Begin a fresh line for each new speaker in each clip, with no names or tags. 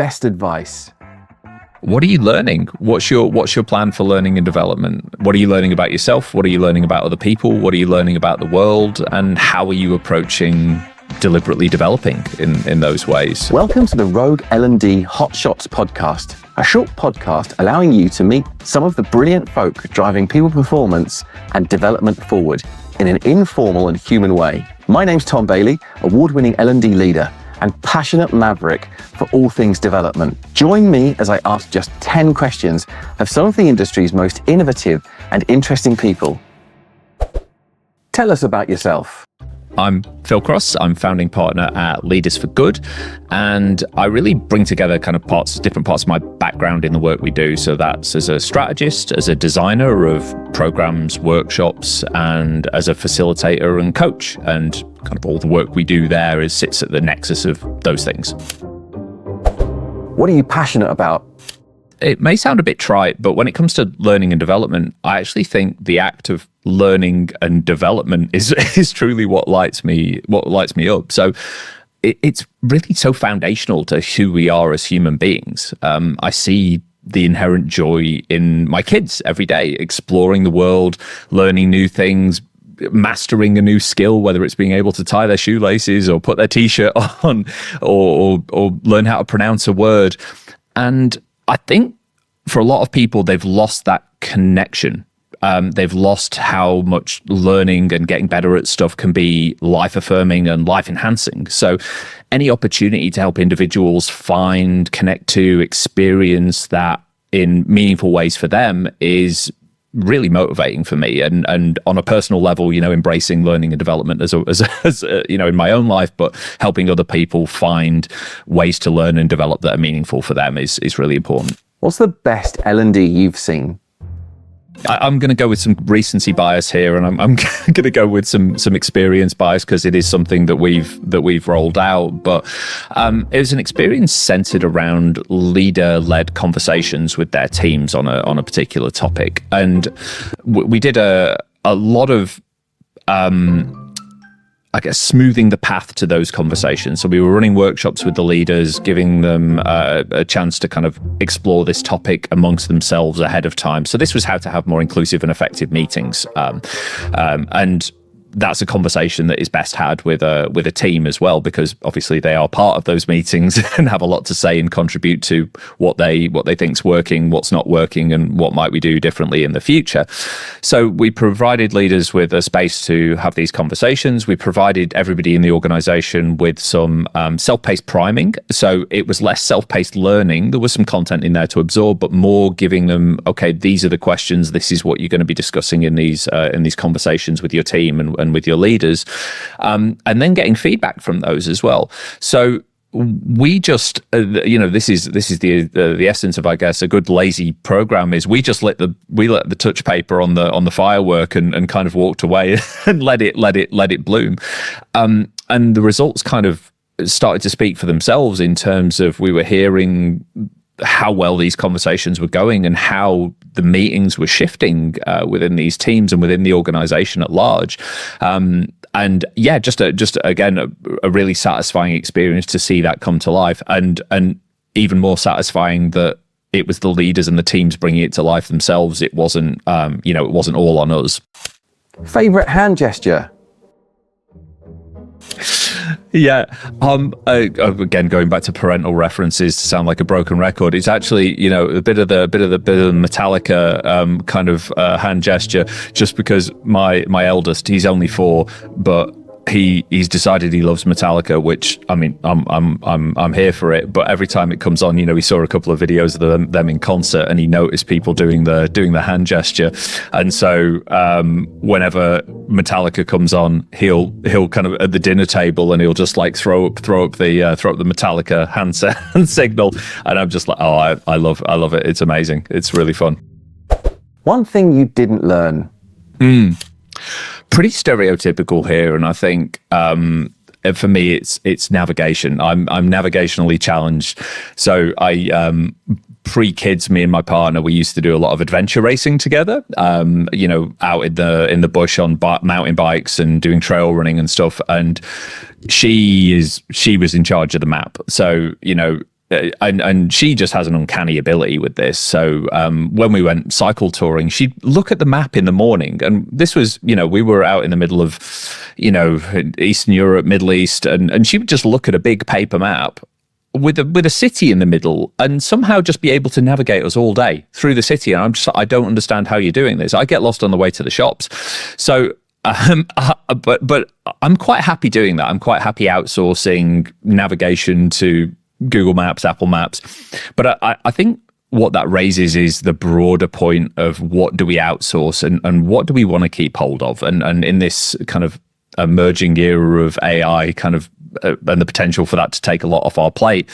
best advice?
What are you learning? What's your plan for learning and development? What are you learning about yourself? What are you learning about other people? What are you learning about the world? And how are you approaching deliberately developing in those ways?
Welcome to the Rogue L&D Hot Shots podcast, a short podcast allowing you to meet some of the brilliant folk driving people performance and development forward in an informal and human way. My name's Tom Bailey, award-winning L&D leader and passionate maverick for all things development. Join me as I ask just 10 questions of some of the industry's most innovative and interesting people. Tell us about yourself.
I'm Phil Cross. I'm founding partner at Leaders for Good, and I really bring together kind of different parts of my background in the work we do. So that's as a strategist, as a designer of programs, workshops, and as a facilitator and coach. And kind of all the work we do there sits at the nexus of those things.
What are you passionate about?
It may sound a bit trite, but when it comes to learning and development, I actually think the act of learning and development is truly what lights me up. So it's really so foundational to who we are as human beings. I see the inherent joy in my kids every day, exploring the world, learning new things, mastering a new skill, whether it's being able to tie their shoelaces or put their t-shirt on or learn how to pronounce a word. And I think for a lot of people, they've lost that connection. They've lost how much learning and getting better at stuff can be life-affirming and life-enhancing. So any opportunity to help individuals find, connect to, experience that in meaningful ways for them is really motivating for me. And on a personal level, embracing learning and development as in my own life, but helping other people find ways to learn and develop that are meaningful for them is really important.
What's the best L&D you've seen?
I'm going to go with some recency bias here, and I'm going to go with some experience bias because it is something that we've rolled out. But it was an experience centered around leader-led conversations with their teams on a particular topic, and we did a lot of smoothing the path to those conversations. So we were running workshops with the leaders, giving them a chance to kind of explore this topic amongst themselves ahead of time. So this was how to have more inclusive and effective meetings. And that's a conversation that is best had with a team as well, because obviously they are part of those meetings and have a lot to say and contribute to what they think's working, what's not working, and what might we do differently in the future. So we provided leaders with a space to have these conversations. We provided everybody in the organization with some self-paced priming. So it was less self-paced learning. There was some content in there to absorb, but more giving them, okay, these are the questions. This is what you're going to be discussing in these conversations with your team and with your leaders, and then getting feedback from those as well. So we just, this is the essence of, I guess, a good lazy program is we just let the touch paper on the firework and kind of walked away and let it bloom, and the results kind of started to speak for themselves in terms of we were hearing how well these conversations were going and how the meetings were shifting within these teams and within the organization at large. And yeah, just again, a really satisfying experience to see that come to life, and even more satisfying that it was the leaders and the teams bringing it to life themselves. It wasn't, it wasn't all on us.
Favorite hand gesture?
Yeah. Again, going back to parental references to sound like a broken record, it's actually, a bit of the Metallica kind of hand gesture, just because my eldest, he's only 4, but he's decided he loves Metallica, which I mean, I'm here for it. But every time it comes on, he saw a couple of videos of them in concert, and he noticed people doing the hand gesture. And so whenever Metallica comes on, he'll kind of at the dinner table, and he'll just like throw up the Metallica hand signal, and I'm just like, oh, I love it. It's amazing. It's really fun.
One thing you didn't learn.
Pretty stereotypical here, and I think for me it's navigation. I'm navigationally challenged, so I pre-kids, me and my partner, we used to do a lot of adventure racing together, out in the bush on mountain bikes and doing trail running and stuff. And she was in charge of the map, so and she just has an uncanny ability with this. So when we went cycle touring, she'd look at the map in the morning, and this was, we were out in the middle of, Eastern Europe, Middle East, and she would just look at a big paper map with a city in the middle and somehow just be able to navigate us all day through the city. And I don't understand how you're doing this. I get lost on the way to the shops. So but I'm quite happy doing that. I'm quite happy outsourcing navigation to Google Maps, Apple Maps. But I think what that raises is the broader point of what do we outsource and what do we want to keep hold of? And in this kind of emerging era of AI and the potential for that to take a lot off our plate,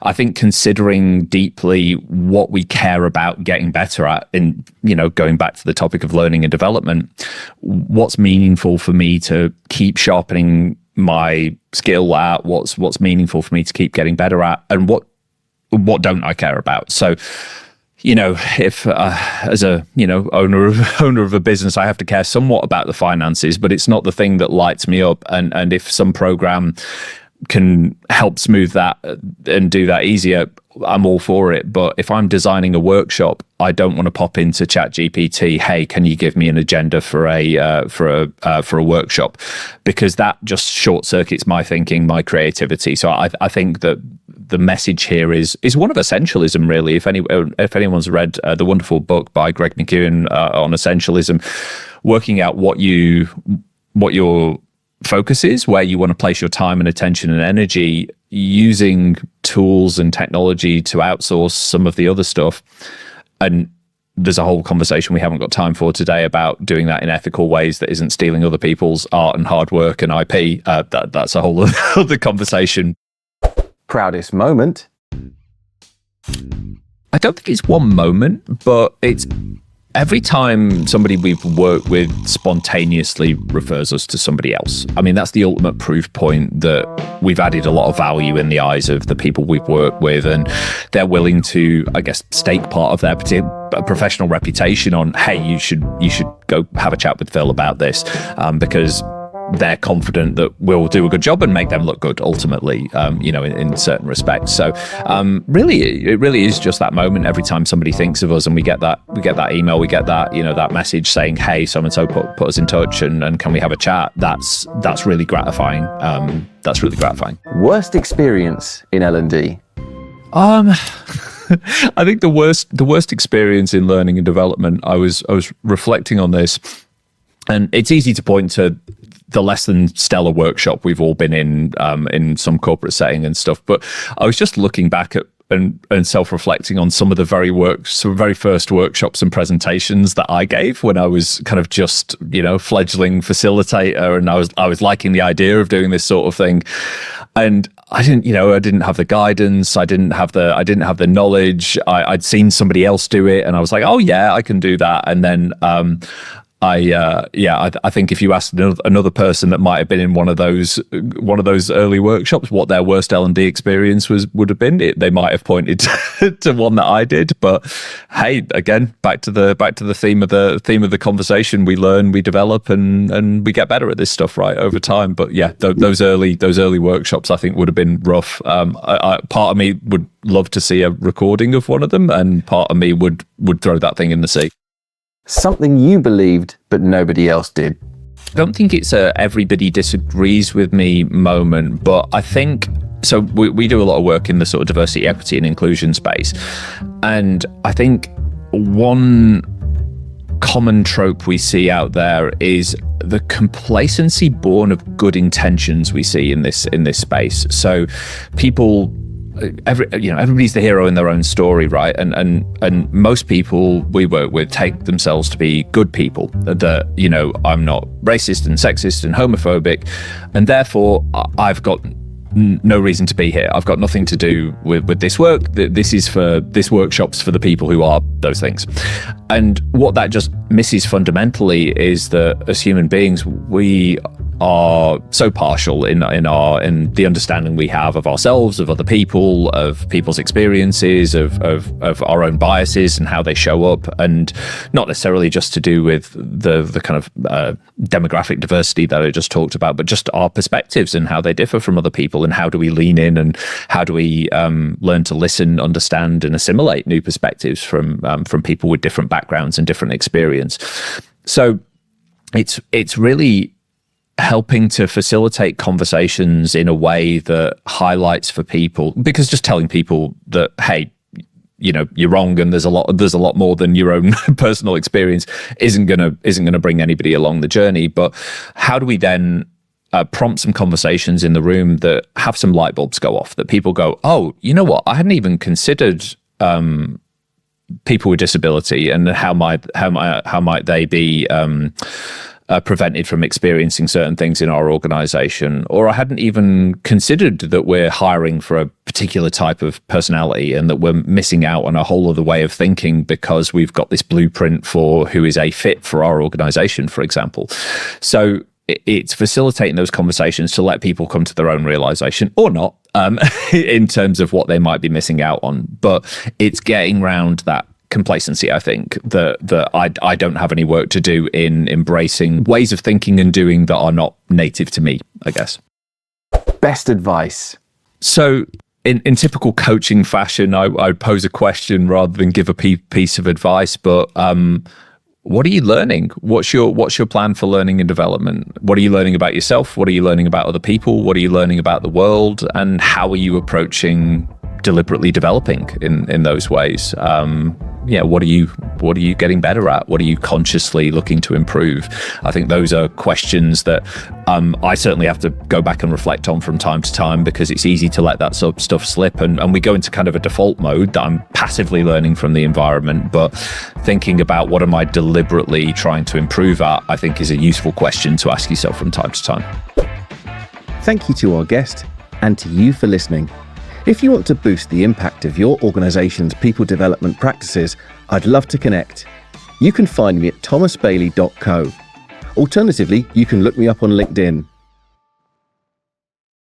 I think considering deeply what we care about getting better at, in going back to the topic of learning and development, what's meaningful for me to keep sharpening my skill at, what's meaningful for me to keep getting better at, and what don't I care about. So if as a owner of a business, I have to care somewhat about the finances, but it's not the thing that lights me up. And if some program can help smooth that and do that easier, I'm all for it. But if I'm designing a workshop, I don't want to pop into ChatGPT, hey, can you give me an agenda for a workshop? Because that just short circuits my thinking, my creativity. So I think that the message here is one of essentialism, really. If anyone's read the wonderful book by Greg McKeown on essentialism, working out what your focus is, where you want to place your time and attention and energy, using tools and technology to outsource some of the other stuff. And there's a whole conversation we haven't got time for today about doing that in ethical ways that isn't stealing other people's art and hard work and IP. That's a whole other conversation.
Proudest moment?
I don't think it's one moment, but it's every time somebody we've worked with spontaneously refers us to somebody else. I mean, that's the ultimate proof point that we've added a lot of value in the eyes of the people we've worked with, and they're willing to, I guess, stake part of their professional reputation on, hey, you should go have a chat with Phil about this, because they're confident that we'll do a good job and make them look good ultimately, in certain respects. So really, it really is just that moment every time somebody thinks of us and we get that email, we get that, that message saying, hey, so-and-so put us in touch and can we have a chat? That's really gratifying. That's really gratifying.
Worst experience in L&D?
I think the worst experience in learning and development, I was reflecting on this, and it's easy to point to the less than stellar workshop we've all been in some corporate setting and stuff. But I was just looking back at and self-reflecting on some of the very first workshops and presentations that I gave when I was kind of just, fledgling facilitator, and I was liking the idea of doing this sort of thing. And I didn't have the guidance. I didn't have the knowledge. I'd seen somebody else do it and I was like, oh yeah, I can do that. And then, I think if you asked another person that might have been in one of those early workshops what their worst L&D experience would have been, they might have pointed to one that I did. But hey, again, back to the theme of the conversation, we learn, we develop, and we get better at this stuff, right, over time. But yeah, those early workshops I think would have been rough. Part of me would love to see a recording of one of them, and part of me would throw that thing in the sea.
Something you believed but nobody else did?
I don't think it's a everybody disagrees with me moment, but I think, so we do a lot of work in the sort of diversity, equity and inclusion space. And I think one common trope we see out there is the complacency born of good intentions we see in this space. So people, everybody's the hero in their own story, right? And most people we work with take themselves to be good people, that, I'm not racist and sexist and homophobic, and therefore I've got no reason to be here. I've got nothing to do with this work. This workshop's for the people who are those things. And what that just misses fundamentally is that as human beings, we are so partial in the understanding we have of ourselves, of other people, of people's experiences, of our own biases and how they show up, and not necessarily just to do with the kind of demographic diversity that I just talked about, but just our perspectives and how they differ from other people, and how do we lean in, and how do we learn to listen, understand, and assimilate new perspectives from people with different backgrounds and different experience. So it's really helping to facilitate conversations in a way that highlights for people, because just telling people that, hey, you know, you're wrong and there's a lot more than your own personal experience isn't gonna bring anybody along the journey. But how do we then prompt some conversations in the room that have some light bulbs go off, that people go, oh, you know what, I hadn't even considered people with disability, and how might they be prevented from experiencing certain things in our organization, or I hadn't even considered that we're hiring for a particular type of personality and that we're missing out on a whole other way of thinking because we've got this blueprint for who is a fit for our organization, for example. So it's facilitating those conversations to let people come to their own realization, or not, in terms of what they might be missing out on. But it's getting around that complacency, I think, that I don't have any work to do in embracing ways of thinking and doing that are not native to me, I guess.
Best advice.
So in typical coaching fashion, I pose a question rather than give a piece of advice, but what are you learning? What's your plan for learning and development? What are you learning about yourself? What are you learning about other people? What are you learning about the world? And how are you approaching deliberately developing in those ways? What are you getting better at? What are you consciously looking to improve? I think those are questions that I certainly have to go back and reflect on from time to time, because it's easy to let that sort of stuff slip, and we go into kind of a default mode that I'm passively learning from the environment. But thinking about what am I deliberately trying to improve at, I think, is a useful question to ask yourself from time to time.
Thank you to our guest, and to you for listening. If you want to boost the impact of your organization's people development practices, I'd love to connect. You can find me at thomasbailey.co. Alternatively, you can look me up on LinkedIn.